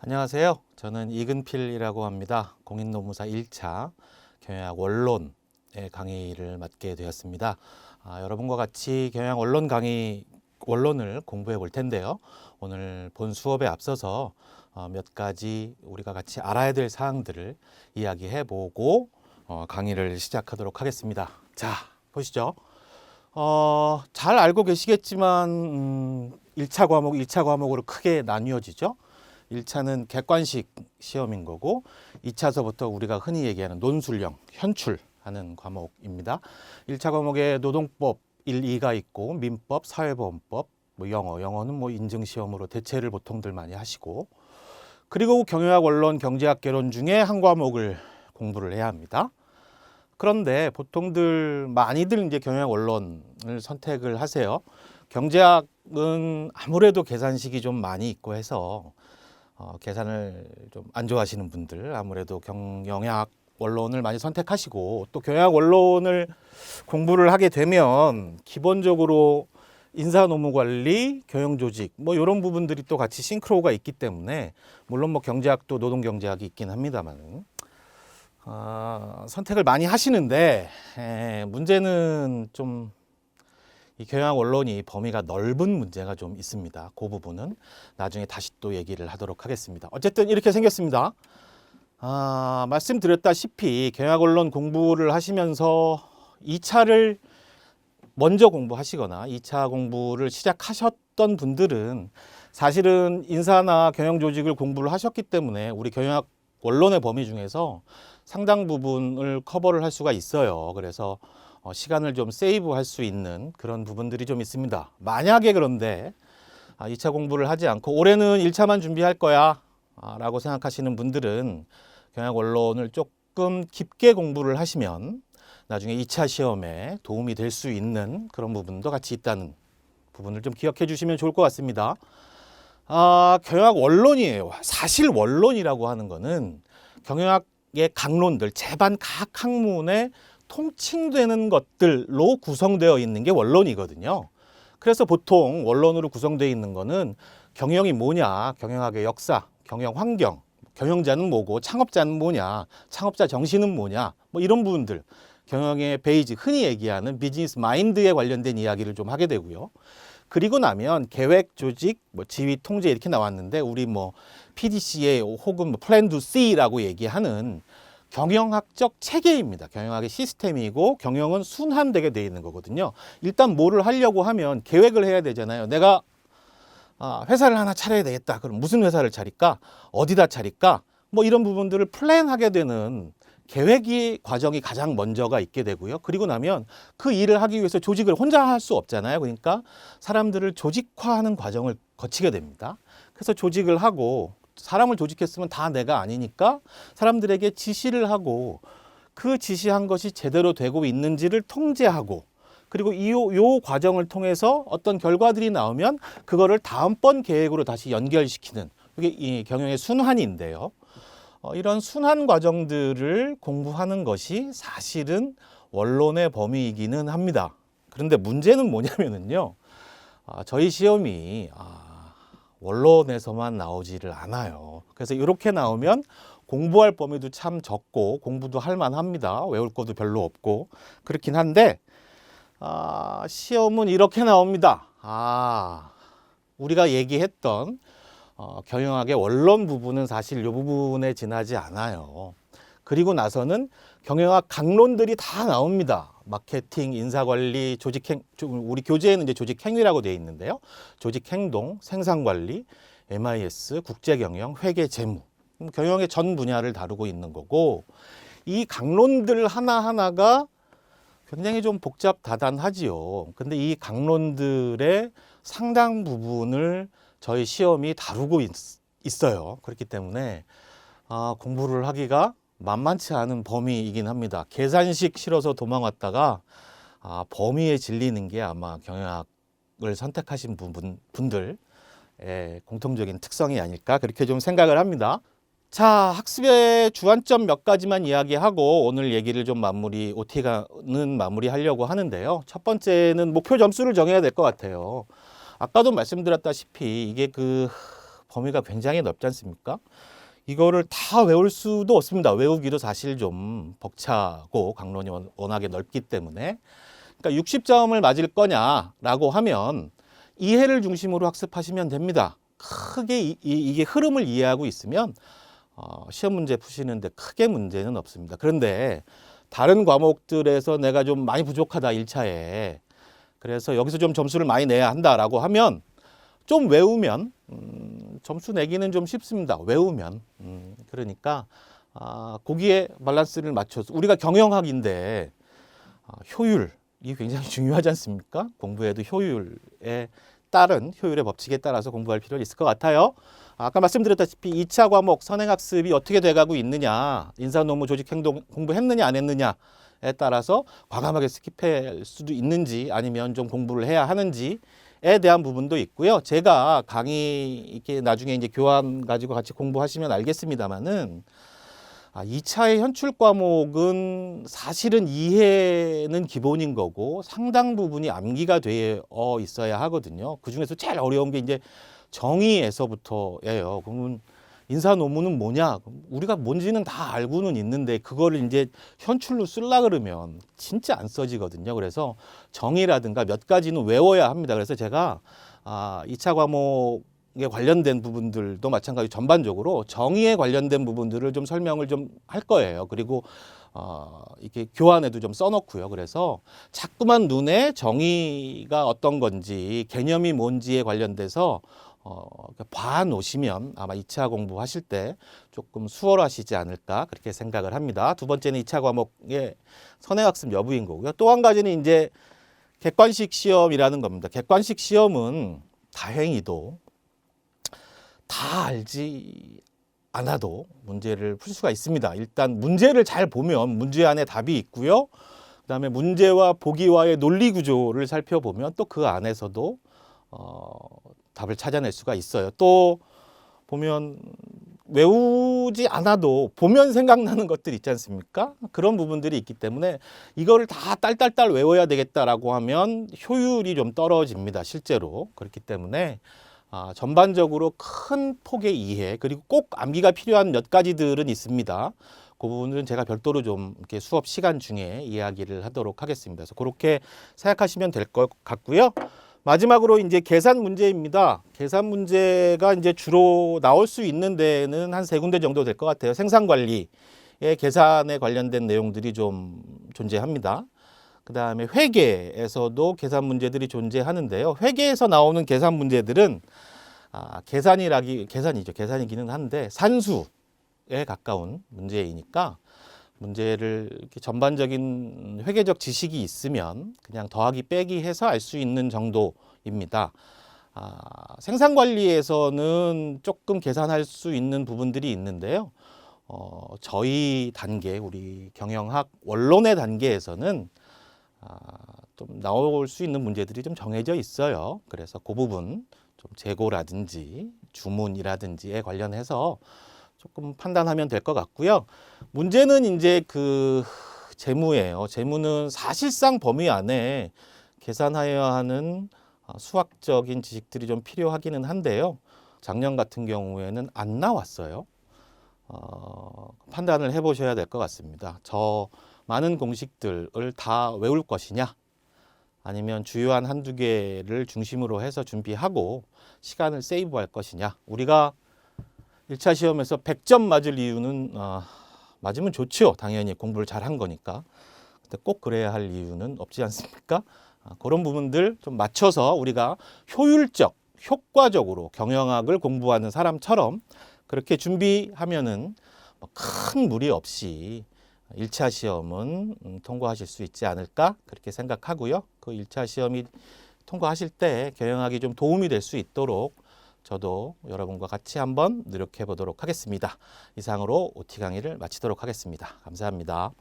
안녕하세요. 저는 이근필이라고 합니다. 공인노무사 1차 경영학 원론의 강의를 맡게 되었습니다. 여러분과 같이 경영학 원론을 공부해 볼 텐데요. 오늘 본 수업에 앞서서 몇 가지 우리가 같이 알아야 될 사항들을 이야기해 보고 강의를 시작하도록 하겠습니다. 자, 보시죠. 잘 알고 계시겠지만 1차 과목, 2차 과목으로 크게 나뉘어지죠. 1차는 객관식 시험인 거고 2차서부터 우리가 흔히 얘기하는 논술형, 현출하는 과목입니다. 1차 과목에 노동법 1, 2가 있고 민법, 사회보험법, 영어는 뭐 인증시험으로 대체를 보통들 많이 하시고, 그리고 경영학, 원론, 경제학, 개론 중에 한 과목을 공부를 해야 합니다. 그런데 많이들 이제 경영학, 원론을 선택을 하세요. 경제학은 아무래도 계산식이 좀 많이 있고 해서 계산을 좀 안 좋아하시는 분들 아무래도 경영학 원론을 많이 선택하시고, 또 경영학 원론을 공부를 하게 되면 기본적으로 인사노무관리, 경영조직 뭐 이런 부분들이 또 같이 싱크로가 있기 때문에, 물론 뭐 경제학도 노동경제학이 있긴 합니다만 선택을 많이 하시는데, 문제는 좀 이 경영학 원론이 범위가 넓은 문제가 좀 있습니다. 그 부분은 나중에 다시 또 얘기를 하도록 하겠습니다. 어쨌든 이렇게 생겼습니다. 말씀드렸다시피 경영학 원론 공부를 하시면서 2차를 먼저 공부하시거나 2차 공부를 시작하셨던 분들은 사실은 인사나 경영조직을 공부를 하셨기 때문에 우리 경영학 원론의 범위 중에서 상당 부분을 커버를 할 수가 있어요. 그래서 시간을 좀 세이브할 수 있는 그런 부분들이 좀 있습니다. 만약에 그런데 2차 공부를 하지 않고 올해는 1차만 준비할 거야 라고 생각하시는 분들은 경영학 원론을 조금 깊게 공부를 하시면 나중에 2차 시험에 도움이 될 수 있는 그런 부분도 같이 있다는 부분을 좀 기억해 주시면 좋을 것 같습니다. 경영학 원론이에요. 사실 원론이라고 하는 거는 경영학의 강론들, 제반 각 학문에 통칭되는 것들로 구성되어 있는 게 원론이거든요. 그래서 보통 원론으로 구성되어 있는 거는 경영이 뭐냐, 경영학의 역사, 경영 환경, 경영자는 뭐고 창업자는 뭐냐, 창업자 정신은 뭐냐, 뭐 이런 부분들, 경영의 베이직, 흔히 얘기하는 비즈니스 마인드에 관련된 이야기를 좀 하게 되고요. 그리고 나면 계획, 조직, 지휘, 통제 이렇게 나왔는데, 우리 PDCA 혹은 플랜 투 C라고 얘기하는 경영학적 체계입니다. 경영학의 시스템이고 경영은 순환되게 되어 있는 거거든요. 일단 뭐를 하려고 하면 계획을 해야 되잖아요. 내가 회사를 하나 차려야 되겠다. 그럼 무슨 회사를 차릴까? 어디다 차릴까? 뭐 이런 부분들을 플랜하게 되는 계획이 과정이 가장 먼저가 있게 되고요. 그리고 나면 그 일을 하기 위해서 조직을 혼자 할 수 없잖아요. 그러니까 사람들을 조직화하는 과정을 거치게 됩니다. 그래서 조직을 하고, 사람을 조직했으면 다 내가 아니니까 사람들에게 지시를 하고, 그 지시한 것이 제대로 되고 있는지를 통제하고, 그리고 이 과정을 통해서 어떤 결과들이 나오면 그거를 다음번 계획으로 다시 연결시키는, 이게 이 경영의 순환인데요. 이런 순환 과정들을 공부하는 것이 사실은 원론의 범위이기는 합니다. 그런데 문제는 뭐냐면요, 저희 시험이 원론에서만 나오지를 않아요. 그래서 이렇게 나오면 공부할 범위도 참 적고 공부도 할 만합니다. 외울 것도 별로 없고 그렇긴 한데, 시험은 이렇게 나옵니다. 우리가 얘기했던 경영학의 원론 부분은 사실 이 부분에 지나지 않아요. 그리고 나서는 경영학 강론들이 다 나옵니다. 마케팅, 인사관리, 우리 교재에는 이제 조직행위라고 되어 있는데요. 조직행동, 생산관리, MIS, 국제경영, 회계, 재무, 경영의 전 분야를 다루고 있는 거고, 이 강론들 하나하나가 굉장히 좀 복잡다단하지요. 근데 이 강론들의 상당 부분을 저희 시험이 다루고 있어요. 그렇기 때문에 공부를 하기가 만만치 않은 범위이긴 합니다. 계산식 실어서 도망왔다가 범위에 질리는 게 아마 경영학을 선택하신 분들의 공통적인 특성이 아닐까, 그렇게 좀 생각을 합니다. 자, 학습의 주안점 몇 가지만 이야기하고 오늘 얘기를 좀 OT는 마무리하려고 하는데요. 첫 번째는 목표 점수를 정해야 될 것 같아요. 아까도 말씀드렸다시피 이게 범위가 굉장히 넓지 않습니까? 이거를 다 외울 수도 없습니다. 외우기도 사실 좀 벅차고 강론이 워낙에 넓기 때문에. 그러니까 60점을 맞을 거냐라고 하면 이해를 중심으로 학습하시면 됩니다. 크게 이게 흐름을 이해하고 있으면 시험 문제 푸시는데 크게 문제는 없습니다. 그런데 다른 과목들에서 내가 좀 많이 부족하다 1차에 그래서 여기서 좀 점수를 많이 내야 한다라고 하면 좀 외우면 점수 내기는 좀 쉽습니다. 외우면 그러니까 거기에 밸런스를 맞춰서 우리가 경영학인데 효율 이 굉장히 중요하지 않습니까? 공부에도 효율에 따른 효율의 법칙에 따라서 공부할 필요가 있을 것 같아요. 아까 말씀드렸다시피 2차 과목 선행학습이 어떻게 돼가고 있느냐, 인사노무 조직행동 공부했느냐 안 했느냐에 따라서 과감하게 스킵할 수도 있는지 아니면 좀 공부를 해야 하는지에 대한 부분도 있고요. 제가 강의 이렇게 나중에 이제 교환 가지고 같이 공부하시면 알겠습니다만은 2차의 현출 과목은 사실은 이해는 기본인 거고 상당 부분이 암기가 되어 있어야 하거든요. 그 중에서 제일 어려운 게 이제 정의에서부터예요. 그러면 인사 논문은 뭐냐? 우리가 뭔지는 다 알고는 있는데 그거를 이제 현출로 쓰려 그러면 진짜 안 써지거든요. 그래서 정의라든가 몇 가지는 외워야 합니다. 그래서 제가 2차 과목에 관련된 부분들도 마찬가지 전반적으로 정의에 관련된 부분들을 좀 설명을 좀 할 거예요. 그리고 이렇게 교환에도 좀 써놓고요. 그래서 자꾸만 눈에 정의가 어떤 건지 개념이 뭔지에 관련돼서 봐 놓으시면 아마 2차 공부하실 때 조금 수월하시지 않을까 그렇게 생각을 합니다. 두 번째는 2차 과목의 선행학습 여부인 거고요. 또 한 가지는 이제 객관식 시험이라는 겁니다. 객관식 시험은 다행히도 다 알지 않아도 문제를 풀 수가 있습니다. 일단 문제를 잘 보면 문제 안에 답이 있고요. 그다음에 문제와 보기와의 논리 구조를 살펴보면 또 그 안에서도 답을 찾아낼 수가 있어요. 또 보면 외우지 않아도 보면 생각나는 것들 있지 않습니까? 그런 부분들이 있기 때문에 이거를 다 딸딸딸 외워야 되겠다라고 하면 효율이 좀 떨어집니다. 실제로. 그렇기 때문에 전반적으로 큰 폭의 이해 그리고 꼭 암기가 필요한 몇 가지들은 있습니다. 그 부분은 제가 별도로 좀 이렇게 수업 시간 중에 이야기를 하도록 하겠습니다. 그래서 그렇게 생각하시면 될 것 같고요. 마지막으로 이제 계산 문제입니다. 계산 문제가 이제 주로 나올 수 있는 데는 한 세 군데 정도 될 것 같아요. 생산관리의 계산에 관련된 내용들이 좀 존재합니다. 그 다음에 회계에서도 계산 문제들이 존재하는데요. 회계에서 나오는 계산 문제들은 계산이기는 한데 산수에 가까운 문제이니까 문제를 이렇게 전반적인 회계적 지식이 있으면 그냥 더하기 빼기 해서 알 수 있는 정도입니다. 생산관리에서는 조금 계산할 수 있는 부분들이 있는데요. 저희 단계, 우리 경영학 원론의 단계에서는 좀 나올 수 있는 문제들이 좀 정해져 있어요. 그래서 그 부분 좀 재고라든지 주문이라든지에 관련해서 조금 판단하면 될 것 같고요. 문제는 이제 그 재무예요. 재무는 사실상 범위 안에 계산하여야 하는 수학적인 지식들이 좀 필요하기는 한데요. 작년 같은 경우에는 안 나왔어요. 판단을 해보셔야 될 것 같습니다. 저 많은 공식들을 다 외울 것이냐 아니면 주요한 한두 개를 중심으로 해서 준비하고 시간을 세이브할 것이냐. 우리가 1차 시험에서 100점 맞을 이유는 맞으면 좋죠. 당연히 공부를 잘한 거니까. 근데 꼭 그래야 할 이유는 없지 않습니까? 그런 부분들 좀 맞춰서 우리가 효율적, 효과적으로 경영학을 공부하는 사람처럼 그렇게 준비하면은 큰 무리 없이 1차 시험은 통과하실 수 있지 않을까 그렇게 생각하고요. 그 1차 시험이 통과하실 때 경영학이 좀 도움이 될 수 있도록 저도 여러분과 같이 한번 노력해 보도록 하겠습니다. 이상으로 OT 강의를 마치도록 하겠습니다. 감사합니다.